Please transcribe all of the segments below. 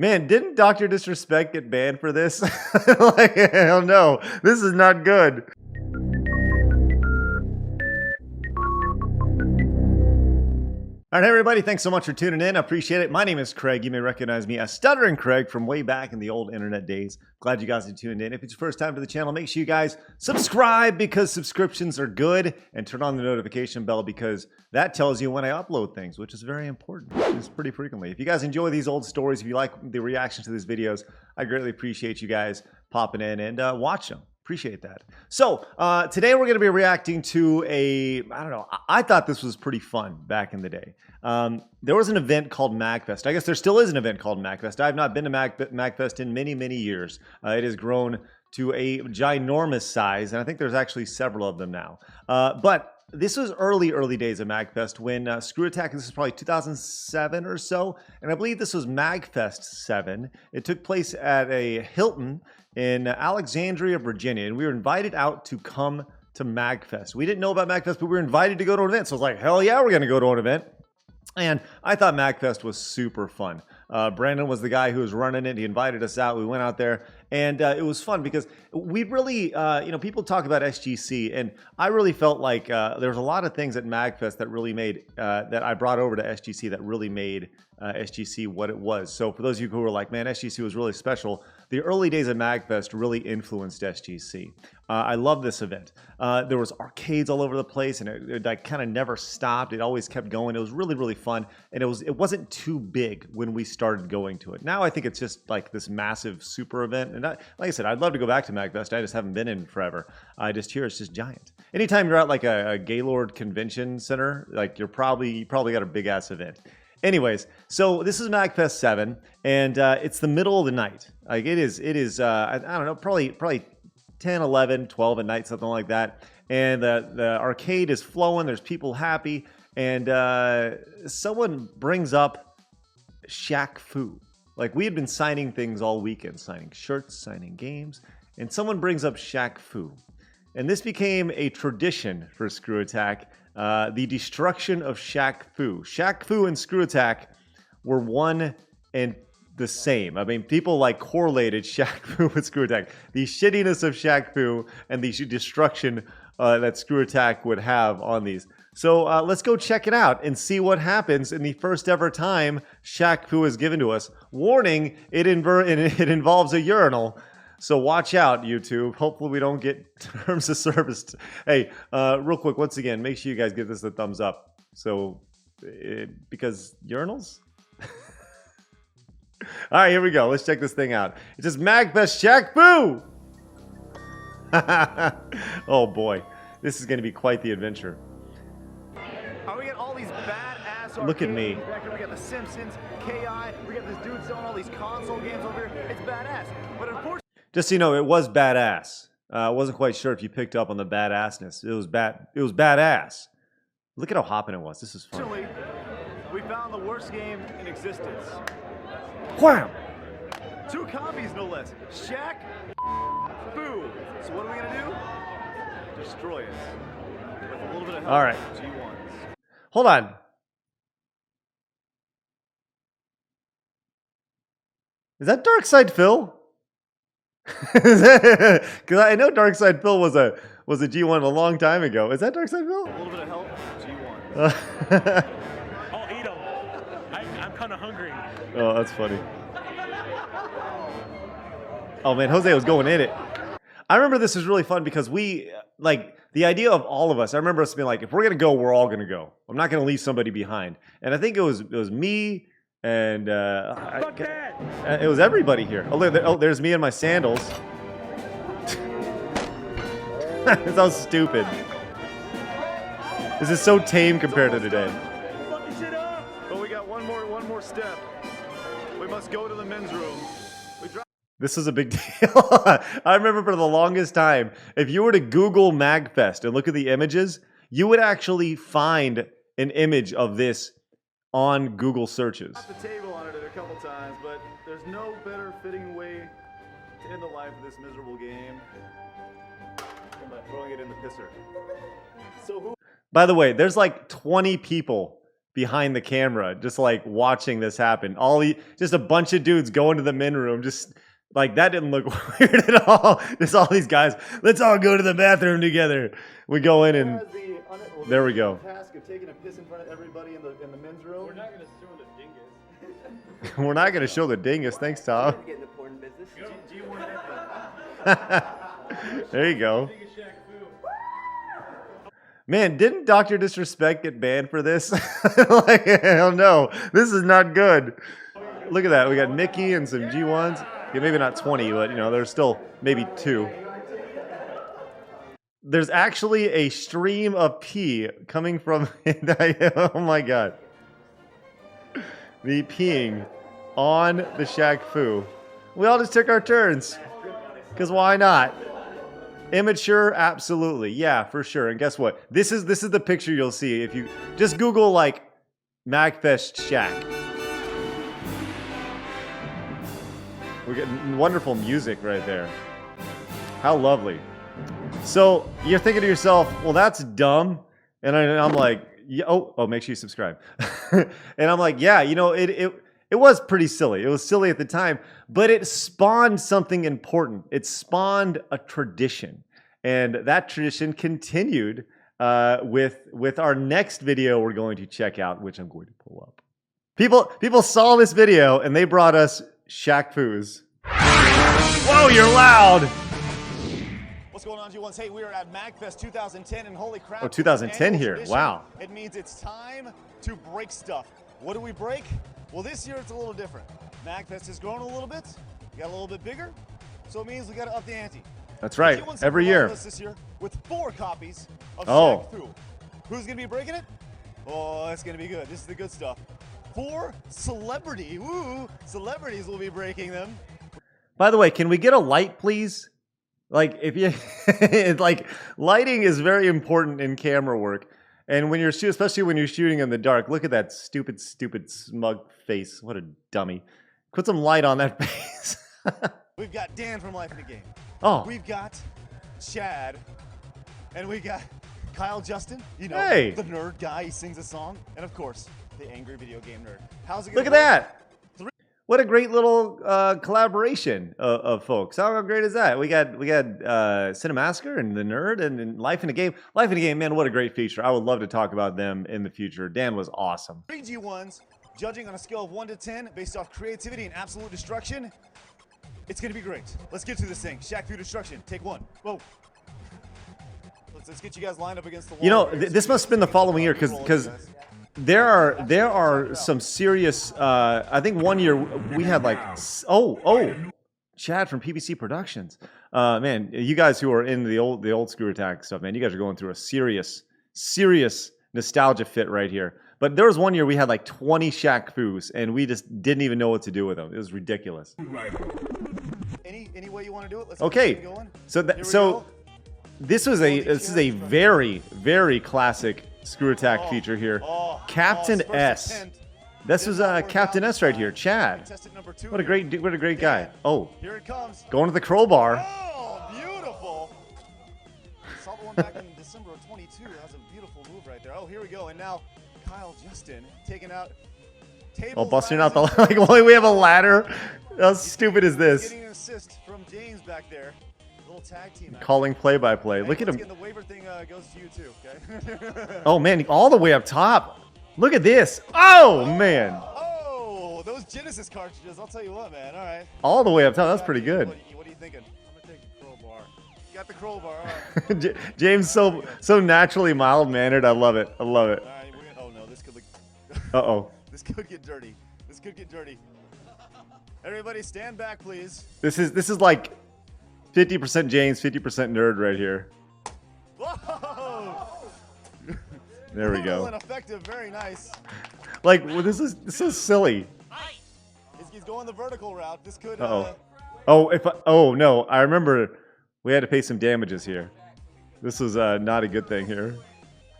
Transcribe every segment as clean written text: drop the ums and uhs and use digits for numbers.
Man, didn't Dr. Disrespect get banned for this? Like, hell no, this is not good. All right, everybody, thanks so much for tuning in. I appreciate it. My name is Craig. You may recognize me as Stuttering Craig from way back in the old internet days. Glad you guys have tuned in. If it's your first time to the channel, make sure you guys subscribe because subscriptions are good, and turn on the notification bell because that tells you when I upload things, which is very important. It's pretty frequently. If you guys enjoy these old stories, if you like the reactions to these videos, I greatly appreciate you guys popping in and watch them. Appreciate that. So today we're going to be reacting to I thought this was pretty fun back in the day. There was an event called Magfest. I guess there still is an event called Magfest. I have not been to Magfest in many, many years. It has grown to a ginormous size, and I think there's actually several of them now. But this was early days of Magfest when ScrewAttack, this is probably 2007 or so, and I believe this was Magfest 7. It took place at a Hilton in Alexandria, Virginia, and we were invited out to come to Magfest. We didn't know about Magfest, but we were invited to go to an event, so I was like, hell yeah, we're going to go to an event. And I thought Magfest was super fun. Brandon was the guy who was running it. He invited us out. We went out there, and it was fun because we really, people talk about SGC, and I really felt like there was a lot of things at Magfest that really made, that I brought over to SGC that really made SGC what it was. So for those of you who were like, man, SGC was really special, the early days of Magfest really influenced SGC. I love this event. There was arcades all over the place, and it kind of never stopped. It always kept going. It was really, really fun, and it wasn't too big when we started going to it. Now I think it's just like this massive super event, and like I said, I'd love to go back to Magfest. I just haven't been in forever. I just hear it's just giant. Anytime you're at like a Gaylord convention center, like you probably got a big ass event. Anyways, so this is Magfest 7, and it's the middle of the night. Like it is. I don't know, probably 10, 11, 12 at night, something like that. And the arcade is flowing. There's people happy, and someone brings up Shaq Fu. Like we had been signing things all weekend, signing shirts, signing games, and someone brings up Shaq Fu, and this became a tradition for ScrewAttack. The destruction of Shaq Fu. Shaq Fu and ScrewAttack were one and the same. I mean, people like correlated Shaq Fu with ScrewAttack. The shittiness of Shaq Fu and the destruction that ScrewAttack would have on these. So let's go check it out and see what happens in the first ever time Shaq Fu is given to us. Warning, it involves a urinal. So watch out, YouTube. Hopefully we don't get terms of service. Hey, real quick, once again, make sure you guys give this a thumbs up. So, because urinals? All right, here we go. Let's check this thing out. It says Magfest Shaq Fu! Oh boy, this is going to be quite the adventure. We got all these badass Look at me. We got The Simpsons, KI, we got this dude selling all these console games over here. It's badass. But unfortunately, just so you know, it was badass. I wasn't quite sure if you picked up on the badassness. It was badass. Look at how hopping it was. This is fun. We found the worst game in existence. Wham! 2 copies, no less. Shaq Fu. So what are we gonna do? Destroy it with a little bit of help. All right. G1s. Hold on. Is that Darkside Phil? Because I know Darkside Phil was a G1 a long time ago. Is that Darkside Phil? A little bit of help, G1. I'll eat them. I'm kind of hungry. Oh, that's funny. Oh man, Jose was going in it. I remember this was really fun because we, like, the idea of all of us, I remember us being like, if we're going to go, we're all going to go. I'm not going to leave somebody behind. And I think it was me, and it was everybody here. Oh, there's me in my sandals. This sounds stupid. This is so tame compared to today. But we got one more step. We must go to the men's room. This is a big deal. I remember for the longest time, if you were to Google Magfest and look at the images, you would actually find an image of this on Google searches. I the table on it a couple times, but there's no better fitting way to end the life of this miserable game than by throwing it in the pisser. So who? By the way, there's like 20 people behind the camera, just like watching this happen. Just a bunch of dudes going to the men room, just like that didn't look weird at all. Just all these guys, let's all go to the bathroom together. We go in and there we go. Task of taking a piss in front of everybody in the men's room. We're not going to show the dingus. We're not going to show the dingus. Thanks, Tom. Get in the porn business. There you go. Man, didn't Dr. Disrespect get banned for this? Like, hell no. This is not good. Look at that. We got Mickey and some G1s. Yeah, maybe not 20, but, you know, there's still maybe 2. There's actually a stream of pee coming from... Oh, my God. The peeing on the Shaq Fu. We all just took our turns. Because why not? Immature, absolutely. Yeah, for sure. And guess what? This is the picture you'll see if you just Google like Magfest Shaq. We're getting wonderful music right there. How lovely. So you're thinking to yourself, well, that's dumb. And I'm like, yeah, oh, make sure you subscribe. And I'm like, yeah, you know, it was pretty silly. It was silly at the time, but it spawned something important. It spawned a tradition. And that tradition continued with our next video we're going to check out, which I'm going to pull up. People saw this video and they brought us Shaq Fu's. Whoa, you're loud! What's going on, G1s? Hey, we are at Magfest 2010, and holy crap. Oh, 2010 here. Tradition. Wow. It means it's time to break stuff. What do we break? Well, this year it's a little different. Magfest has grown a little bit. We got a little bit bigger, so it means we got to up the ante. That's right. G1s Every year. us this year with 4 copies of Oh. Shaq Fu. Who's going to be breaking it? Oh, it's going to be good. This is the good stuff. 4 celebrities will be breaking them. By the way, can we get a light, please? Like, if you, like, lighting is very important in camera work. And when you're especially when you're shooting in the dark, look at that stupid smug face. What a dummy. Put some light on that face. We've got Dan from Life in the Game. Oh. We've got Chad. And we got Kyle Justin. You know, Hey. the nerd guy. He sings a song. And of course, the angry video game nerd. How's it Look going? at that. What a great little collaboration of folks. How great is that? We got Cinemasker and the Nerd and Life in the Game. Life in the Game, man, what a great feature. I would love to talk about them in the future. Dan was awesome. 3 G1s, judging on a scale of 1 to 10 based off creativity and absolute destruction. It's going to be great. Let's get to this thing. Shaq Fu Destruction, take 1. Whoa. Let's get you guys lined up against the wall. You know, this must have been the following year because there are some serious. I think one year we had like Chad from PBC Productions. Man, you guys who are into the old ScrewAttack stuff, man, you guys are going through a serious nostalgia fit right here. But there was one year we had like 20 Shaq Fu's, and we just didn't even know what to do with them. It was ridiculous. Any way you want to do it? Let's Okay, get going. so this is a very classic ScrewAttack feature here. Captain S. This was Captain S right here, Chad. What a great guy. Oh, Here it comes. going to the crowbar. Oh, beautiful. Saw the one back in December of 22. That was a beautiful move right there. Oh, here we go. And now Kyle Justin taking out tables. Oh, busting out the like. Only we have a ladder. How stupid is this? Getting an assist from James back there. Little tag team. Calling play-by-play. Look at him. The waiver thing goes to you too. Okay. Oh man, all the way up top. Look at this. Oh man. Oh, those Genesis cartridges. I'll tell you what, man. All right. All the way up top. That's pretty good. What are you thinking? I'm gonna take the crowbar. You got the crowbar. All right. James so naturally mild-mannered. I love it. All right. Oh no, this could look. Uh-oh. This could get dirty. Everybody, stand back, please. This is like 50% James, 50% nerd right here. Whoa! There we Brutal go. and effective, very nice. Like, well, this is silly. He's going the vertical route. This could. Oh no, I remember we had to pay some damages here. This was not a good thing here.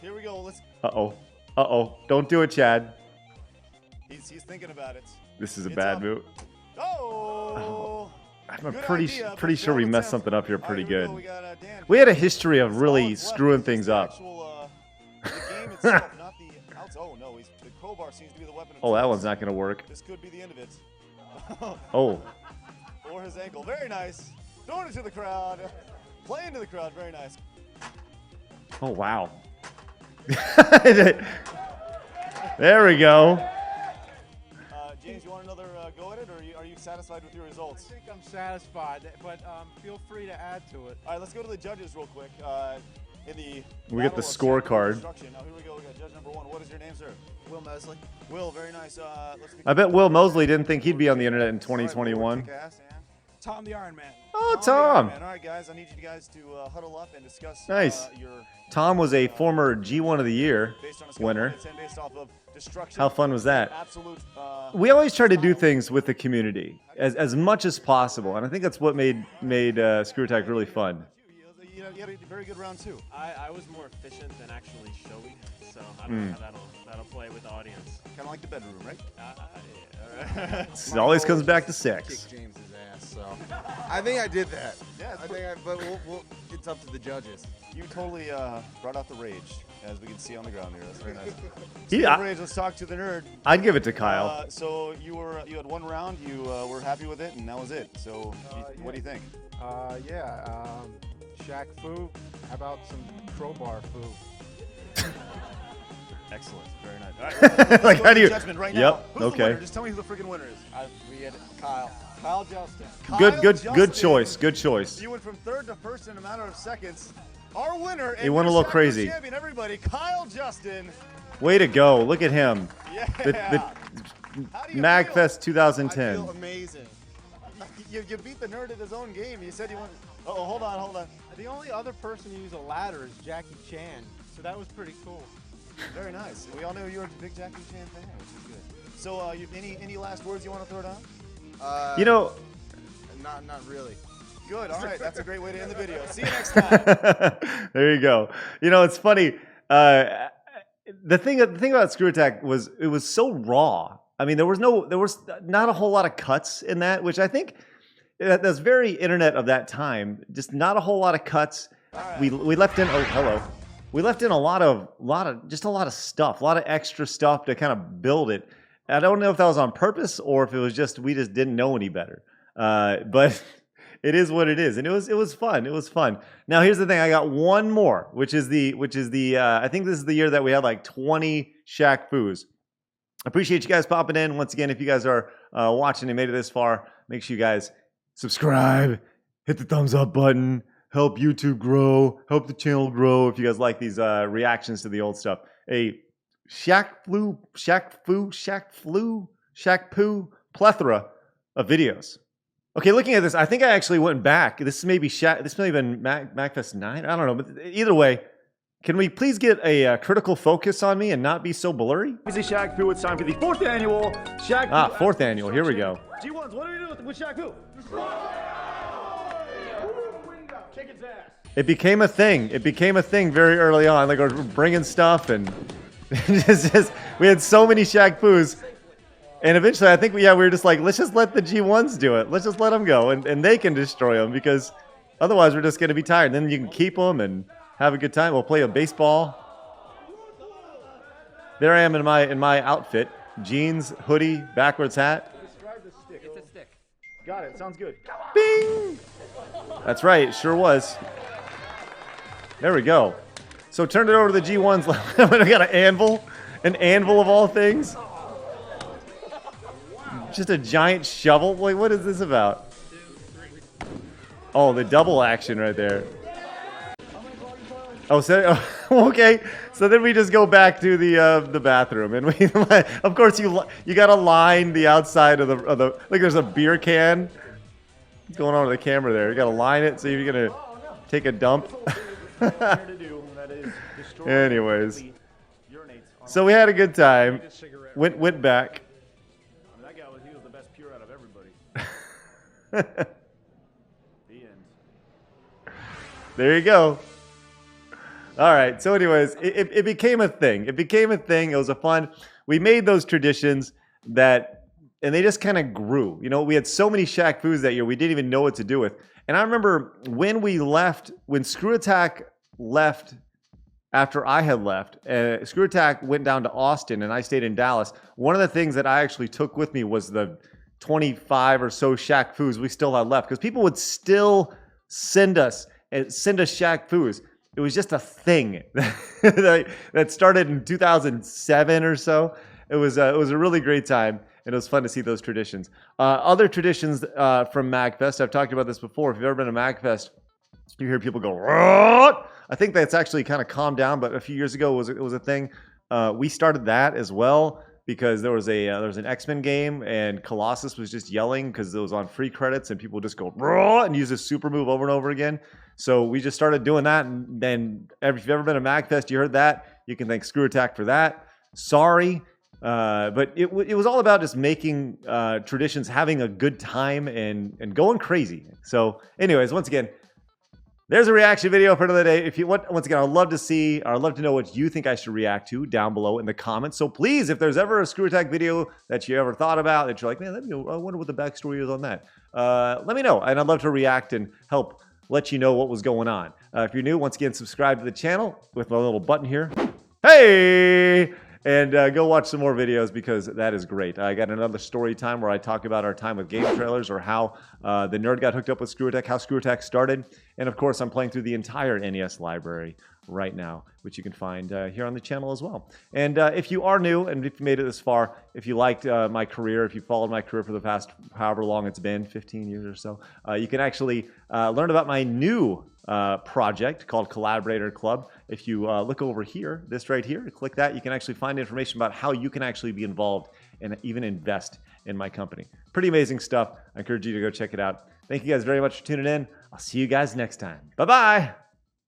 Here we go. Let's. Uh-oh. Don't do it, Chad. He's thinking about it. This is a It's bad up. move. Oh! I'm Good pretty idea, pretty but sure we failed messed attempt. something up here All right, pretty here we good. go. We got, Dan. We had a history of really Solid screwing weapons. things It's the up. actual, the game itself, not the outs. Oh no, the crowbar seems to be the weapon of Oh, that choice. one's not going to work. This could be the end of it. Oh. Or his ankle. Very nice. Throwing it to the crowd. Playing to the crowd. Very nice. Oh, wow. There we go. James, you want another go at it, or are you satisfied with your results? I think I'm satisfied, but feel free to add to it. All right, let's go to the judges real quick. In the We get the battle of scorecard. destruction. Now here we go. We got judge number 1. What is your name, sir? Will Mosley. Will, very nice. Let's I bet Will Mosley didn't think he'd be on the internet in 2021. Tom the Iron Man. Oh, Tom. All right, guys. I need you guys to huddle up and discuss Nice. your Tom was a former G1 of the Year based on a scale of winner. 1 to 10 based off of destruction. How fun was that? Absolute. We always try to do things with the community as much as possible, and I think that's what made ScrewAttack really fun. You had a very good round 2. I was more efficient than actually showy, so I don't know how that'll play with the audience. Kind of like the bedroom, right? It always comes back to sex. Kick James's ass, so I think I did that. Yeah, But it's up to the judges. You totally brought out the rage, as we can see on the ground here. That's very nice. Yeah. Rage, let's talk to the nerd. I'd give it to Kyle. So you had one round, you were happy with it, and that was it. So what do you think? Shaq Fu. How about some crowbar Fu? Excellent, very nice. All right, let's Like, go how to do you- judgment right Yep, now. Who's okay. the winner? Just tell me who the freaking winner is. We had Kyle. Kyle Justin. Good Justin. choice. Good choice. You went from third to first in a matter of seconds. Our winner. He went a little crazy. Champion, everybody, Kyle Justin. Way to go. Look at him. Yeah. The How do you Magfest I 2010. feel amazing. feel? You beat the nerd at his own game. You said you went. Oh, hold on. The only other person to use a ladder is Jackie Chan, so that was pretty cool. Very nice. We all know you're a big Jackie Chan fan, which is good. So, any last words you want to throw down? You know, Not really. Good. All right. That's a great way to end the video. See you next time. there you go. You know, it's funny. The thing about ScrewAttack was it was so raw. I mean, there was not a whole lot of cuts in that, which I think that's very internet of that time. Just not a whole lot of cuts. Right. We left in. Oh, hello. We left in a lot of stuff, a lot of extra stuff to kind of build it. I don't know if that was on purpose or if it was just we just didn't know any better. But it is what it is, and it was fun. It was fun. Now here's the thing: I got one more, which is the I think this is the year that we had like 20 Shaq Fus. Appreciate you guys popping in once again. If you guys are watching and made it this far, make sure you guys subscribe, hit the thumbs up button, help YouTube grow, help the channel grow. If you guys like these reactions to the old stuff, a Shaq Fu plethora of videos. Okay, looking at this, I think I actually went back. This may have been Magfest 9. I don't know, but either way, can we please get a critical focus on me and not be so blurry? Easy Shaq Fu. It's time for the 4th annual Shaq Fu. Fourth annual. Here we go. G1s, what do we do with Shaq Fu? Kick its ass. It became a thing. It became a thing very early on. Like we're bringing stuff and we had so many Shaq Fus. And eventually, I think we were just like, let's just let the G1s do it. Let's just let them go, and they can destroy them because otherwise we're just going to be tired. Then you can keep them and have a good time. We'll play a baseball. There I am in my outfit: jeans, hoodie, backwards hat. Describe the stick. It's a stick. Got it. Sounds good. Bing! That's right. It sure was. There we go. So turn it over to the G1s. I got an anvil of all things. Just a giant shovel? Wait, what is this about? Oh, the double action right there. Oh, so okay. So then we just go back to the bathroom, and we, of course, you gotta line the outside of the like. There's a beer can. What's going on with the camera there? You gotta line it so you're gonna take a dump. Anyways, so we had a good time. Went back. That guy he was the best pure out of everybody. The end. There you go. All right. So anyways, it became a thing. It became a thing. It was a fun. We made those traditions and they just kind of grew. You know, we had so many Shaq Fus that year, we didn't even know what to do with. And I remember when ScrewAttack left after I had left, ScrewAttack went down to Austin and I stayed in Dallas. One of the things that I actually took with me was the 25 or so Shaq Fus we still had left, because people would still send us Shaq Fus. It was just a thing that started in 2007 or so. It was a really great time, and it was fun to see those traditions. Other traditions from Magfest, I've talked about this before. If you've ever been to Magfest, you hear people go, "What?" I think that's actually kind of calmed down, but a few years ago it was a thing. We started that as well because there was an X-Men game, and Colossus was just yelling because it was on free credits, and people would just go "Raw" and use this super move over and over again. So we just started doing that, and then if you've ever been to Magfest, you heard that. You can thank ScrewAttack for that. Sorry. But it was all about just making traditions, having a good time, and going crazy. So anyways, once again, there's a reaction video for another day. Once again, I'd love to know what you think I should react to down below in the comments. So please, if there's ever a ScrewAttack video that you ever thought about that you're like, man, I wonder what the backstory is on that. Let me know, and I'd love to react and help let you know what was going on. If you're new, once again, subscribe to the channel with my little button here. Hey! And go watch some more videos because that is great. I got another story time where I talk about our time with game trailers, or how the nerd got hooked up with ScrewAttack, how ScrewAttack started. And of course, I'm playing through the entire NES library right now, which you can find here on the channel as well. And if you are new, and if you made it this far, if you liked my career, if you followed my career for the past however long it's been, 15 years or so, you can actually learn about my new project called Collaborator Club. If you look over here, this right here, click that, you can actually find information about how you can actually be involved and even invest in my company. Pretty amazing stuff. I encourage you to go check it out. Thank you guys very much for tuning in. I'll see you guys next time. Bye-bye.